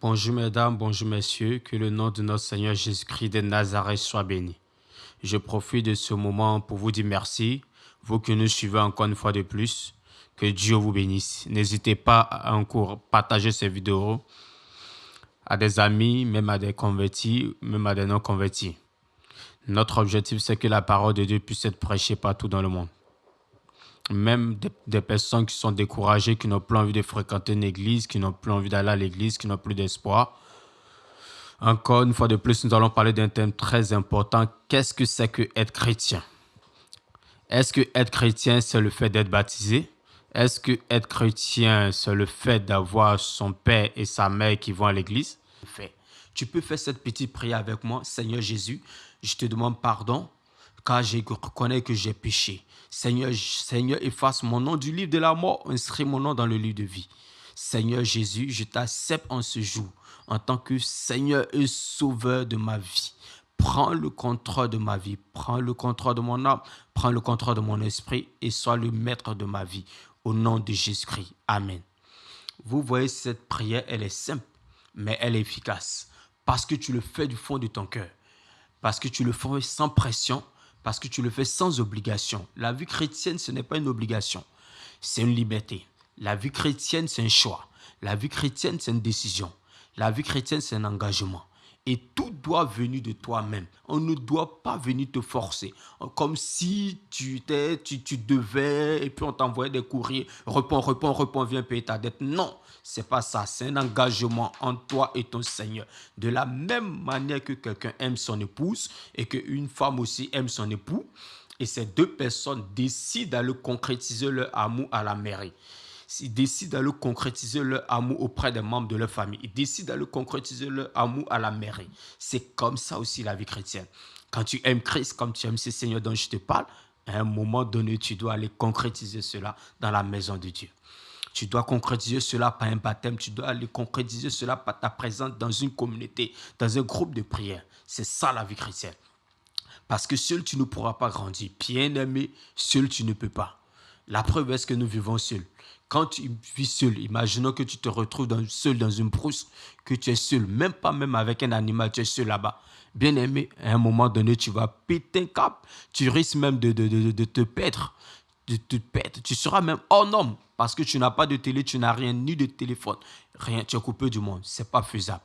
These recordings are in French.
Bonjour mesdames, bonjour messieurs, que le nom de notre Seigneur Jésus-Christ de Nazareth soit béni. Je profite de ce moment pour vous dire merci, vous qui nous suivez encore une fois de plus, que Dieu vous bénisse. N'hésitez pas à encore partager ces vidéos à des amis, même à des convertis, même à des non-convertis. Notre objectif, c'est que la parole de Dieu puisse être prêchée partout dans le monde. Même des personnes qui sont découragées, qui n'ont plus envie de fréquenter une église, qui n'ont plus envie d'aller à l'église, qui n'ont plus d'espoir. Encore une fois de plus, nous allons parler d'un thème très important. Qu'est-ce que c'est que être chrétien? Est-ce que être chrétien, c'est le fait d'être baptisé? Est-ce que être chrétien, c'est le fait d'avoir son père et sa mère qui vont à l'église? Tu peux faire cette petite prière avec moi. Seigneur Jésus, je te demande pardon car je reconnais que j'ai péché. Seigneur, efface mon nom du livre de la mort, inscris mon nom dans le livre de vie. Seigneur Jésus, je t'accepte en ce jour en tant que Seigneur et Sauveur de ma vie. Prends le contrôle de ma vie, prends le contrôle de mon âme, prends le contrôle de mon esprit et sois le maître de ma vie. Au nom de Jésus-Christ. Amen. Vous voyez, cette prière, elle est simple, mais elle est efficace. Parce que tu le fais du fond de ton cœur. Parce que tu le fais sans pression. Parce que tu le fais sans obligation. La vie chrétienne, ce n'est pas une obligation. C'est une liberté. La vie chrétienne, c'est un choix. La vie chrétienne, c'est une décision. La vie chrétienne, c'est un engagement. Et tout doit venir de toi-même. On ne doit pas venir te forcer. Comme si tu devais, et puis on t'envoyait des courriers. Réponds, viens payer ta dette. Non, c'est pas ça. C'est un engagement entre toi et ton Seigneur. De la même manière que quelqu'un aime son épouse et qu'une femme aussi aime son époux. Et ces deux personnes décident d'aller concrétiser leur amour à la mairie. Ils décident d'aller concrétiser leur amour auprès des membres de leur famille. Ils décident d'aller concrétiser leur amour à la mairie. C'est comme ça aussi la vie chrétienne. Quand tu aimes Christ, comme tu aimes ce Seigneur dont je te parle, à un moment donné, tu dois aller concrétiser cela dans la maison de Dieu. Tu dois concrétiser cela par un baptême. Tu dois aller concrétiser cela par ta présence dans une communauté, dans un groupe de prière. C'est ça la vie chrétienne. Parce que seul tu ne pourras pas grandir. Bien-aimé, seul tu ne peux pas. La preuve est que nous vivons seuls. Quand tu vis seul, imaginons que tu te retrouves seul dans une brousse, que tu es seul, même pas même avec un animal, tu es seul là-bas. Bien aimé, à un moment donné, tu vas péter un cap. Tu risques même de te perdre. Tu seras même hors norme parce que tu n'as pas de télé, tu n'as rien, ni de téléphone. Rien, tu es coupé du monde. Ce n'est pas faisable.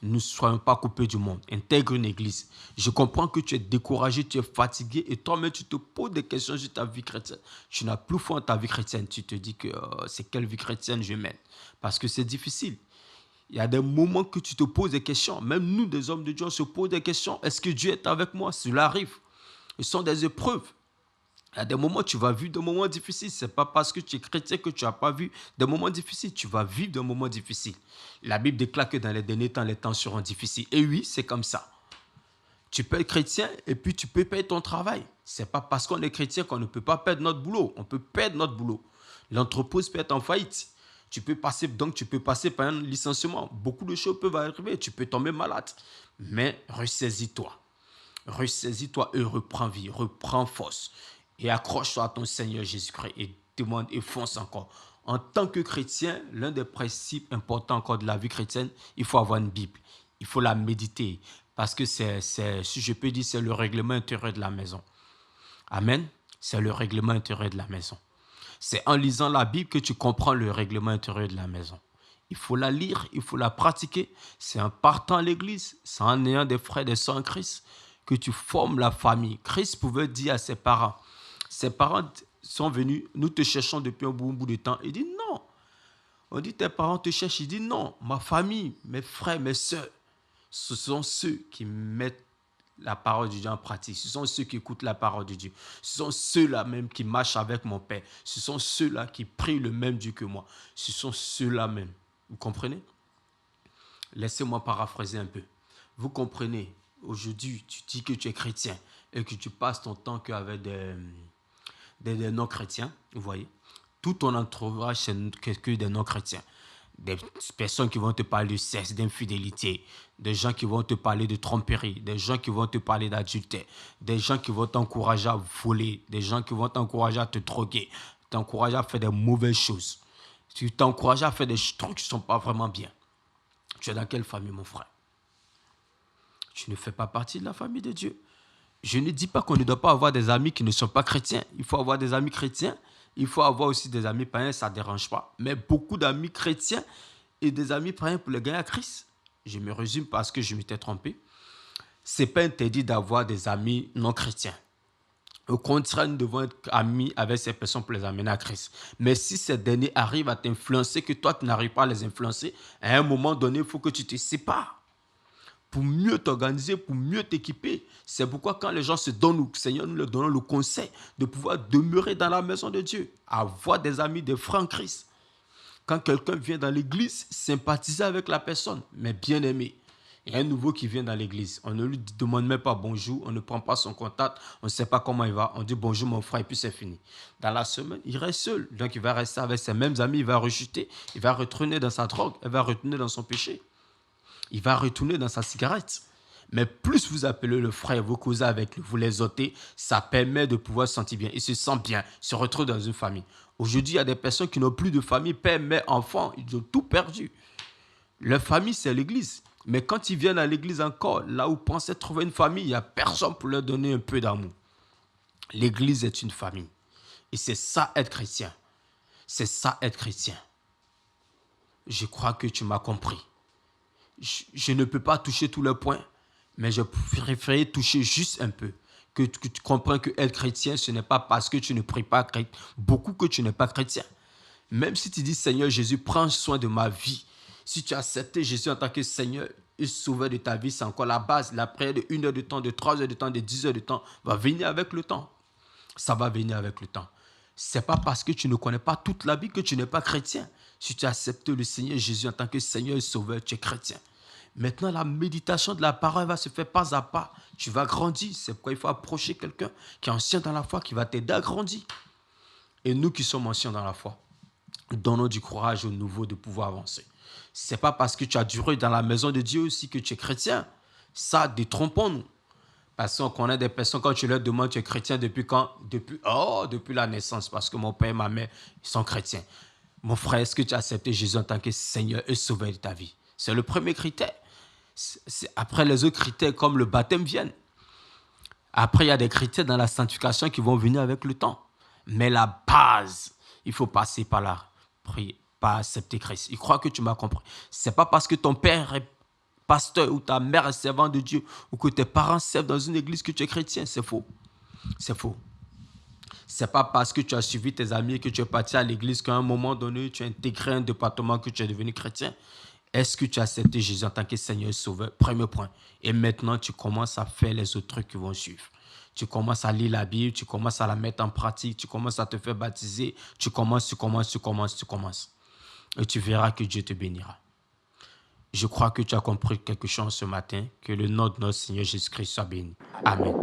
Ne soyons pas coupés du monde. Intègre une église. Je comprends que tu es découragé, tu es fatigué et toi-même tu te poses des questions sur ta vie chrétienne. Tu n'as plus foi en ta vie chrétienne. Tu te dis que c'est quelle vie chrétienne je mène. Parce que c'est difficile. Il y a des moments que tu te poses des questions. Même nous, des hommes de Dieu, on se pose des questions. Est-ce que Dieu est avec moi? Cela arrive. Ce sont des épreuves. Il y a des moments où tu vas vivre des moments difficiles. Ce n'est pas parce que tu es chrétien que tu n'as pas vu des moments difficiles. Tu vas vivre des moments difficiles. La Bible déclare que dans les derniers temps, les temps seront difficiles. Et oui, c'est comme ça. Tu peux être chrétien et puis tu peux perdre ton travail. Ce n'est pas parce qu'on est chrétien qu'on ne peut pas perdre notre boulot. On peut perdre notre boulot. L'entreprise peut être en faillite. Tu peux passer par un licenciement. Beaucoup de choses peuvent arriver. Tu peux tomber malade. Mais ressaisis-toi. Ressaisis-toi et reprends vie, reprends force. Et accroche-toi à ton Seigneur Jésus-Christ et demande et fonce encore. En tant que chrétien, l'un des principes importants encore de la vie chrétienne, il faut avoir une Bible. Il faut la méditer. Parce que si je peux dire, c'est le règlement intérieur de la maison. Amen. C'est le règlement intérieur de la maison. C'est en lisant la Bible que tu comprends le règlement intérieur de la maison. Il faut la lire, il faut la pratiquer. C'est en partant à l'église, c'est en ayant des frères et des sœurs en Christ que tu formes la famille. Christ pouvait dire à ses parents sont venus, nous te cherchons depuis un bon bout de temps. Il dit non. On dit tes parents te cherchent. Il dit non, ma famille, mes frères, mes sœurs, ce sont ceux qui mettent la parole de Dieu en pratique. Ce sont ceux qui écoutent la parole de Dieu. Ce sont ceux-là même qui marchent avec mon Père. Ce sont ceux-là qui prient le même Dieu que moi. Ce sont ceux-là même. Vous comprenez? Laissez-moi paraphraser un peu. Vous comprenez? Aujourd'hui, tu dis que tu es chrétien et que tu passes ton temps qu'avec des non-chrétiens, vous voyez. Tout ton entourage, c'est que des non-chrétiens. Des personnes qui vont te parler de sexe, d'infidélité, des gens qui vont te parler de tromperie, des gens qui vont te parler d'adultère, des gens qui vont t'encourager à voler, des gens qui vont t'encourager à te droguer, t'encourager à faire des mauvaises choses. Tu t'encourages à faire des trucs qui ne sont pas vraiment bien. Tu es dans quelle famille, mon frère? Tu ne fais pas partie de la famille de Dieu. Je ne dis pas qu'on ne doit pas avoir des amis qui ne sont pas chrétiens. Il faut avoir des amis chrétiens. Il faut avoir aussi des amis païens, ça ne dérange pas. Mais beaucoup d'amis chrétiens et des amis païens pour les gagner à Christ. Je me résume parce que je m'étais trompé. Ce n'est pas interdit d'avoir des amis non chrétiens. Au contraire, nous devons être amis avec ces personnes pour les amener à Christ. Mais si ces derniers arrivent à t'influencer, que toi tu n'arrives pas à les influencer, à un moment donné, il faut que tu te sépares. Pour mieux t'organiser, pour mieux t'équiper. C'est pourquoi quand les gens se donnent au Seigneur, nous leur donnons le conseil de pouvoir demeurer dans la maison de Dieu, avoir des amis, des frères en Christ. Quand quelqu'un vient dans l'église, sympathiser avec la personne, mais bien aimé. Il y a un nouveau qui vient dans l'église. On ne lui demande même pas bonjour, on ne prend pas son contact, on ne sait pas comment il va. On dit bonjour mon frère et puis c'est fini. Dans la semaine, il reste seul. Donc il va rester avec ses mêmes amis, il va rechuter, il va retourner dans sa drogue, il va retourner dans son péché. Il va retourner dans sa cigarette. Mais plus vous appelez le frère, vous causez avec lui, vous les ôtez, ça permet de pouvoir se sentir bien. Il se sent bien, se retrouve dans une famille. Aujourd'hui, il y a des personnes qui n'ont plus de famille, père, mère, enfant, ils ont tout perdu. Leur famille, c'est l'église. Mais quand ils viennent à l'église encore, là où ils pensaient trouver une famille, il n'y a personne pour leur donner un peu d'amour. L'église est une famille. Et c'est ça être chrétien. C'est ça être chrétien. Je crois que tu m'as compris. Je ne peux pas toucher tous les points, mais je préfère toucher juste un peu. Que tu comprends que être chrétien, ce n'est pas parce que tu ne pries pas beaucoup que tu n'es pas chrétien. Même si tu dis, Seigneur Jésus, prends soin de ma vie. Si tu as accepté Jésus en tant que Seigneur et Sauveur de ta vie, c'est encore la base. La prière de 1 heure de temps, de 3 heures de temps, de 10 heures de temps va venir avec le temps. Ça va venir avec le temps. Ce n'est pas parce que tu ne connais pas toute la vie que tu n'es pas chrétien. Si tu as accepté le Seigneur Jésus en tant que Seigneur et Sauveur, tu es chrétien. Maintenant, la méditation de la parole va se faire pas à pas. Tu vas grandir. C'est pourquoi il faut approcher quelqu'un qui est ancien dans la foi, qui va t'aider à grandir. Et nous qui sommes anciens dans la foi, donnons du courage aux nouveaux de pouvoir avancer. Ce n'est pas parce que tu as duré dans la maison de Dieu aussi que tu es chrétien. Ça, détrompons-nous. Parce qu'on connaît des personnes, quand tu leur demandes, tu es chrétien depuis quand? Depuis la naissance, parce que mon père et ma mère, ils sont chrétiens. Mon frère, est-ce que tu as accepté Jésus en tant que Seigneur et Sauveur de ta vie? C'est le premier critère. Après, les autres critères, comme le baptême, viennent. Après, il y a des critères dans la sanctification qui vont venir avec le temps. Mais la base, il faut passer par là. Prier, pas accepter Christ. Il croit que tu m'as compris. Ce n'est pas parce que ton père est pasteur ou ta mère est servante de Dieu ou que tes parents servent dans une église que tu es chrétien. C'est faux. C'est faux. Ce n'est pas parce que tu as suivi tes amis et que tu es parti à l'église qu'à un moment donné, tu as intégré un département que tu es devenu chrétien. Est-ce que tu as accepté Jésus en tant que Seigneur et Sauveur? Premier point. Et maintenant, tu commences à faire les autres trucs qui vont suivre. Tu commences à lire la Bible, tu commences à la mettre en pratique, tu commences à te faire baptiser, tu commences. Et tu verras que Dieu te bénira. Je crois que tu as compris quelque chose ce matin. Que le nom de notre Seigneur Jésus-Christ soit béni. Amen.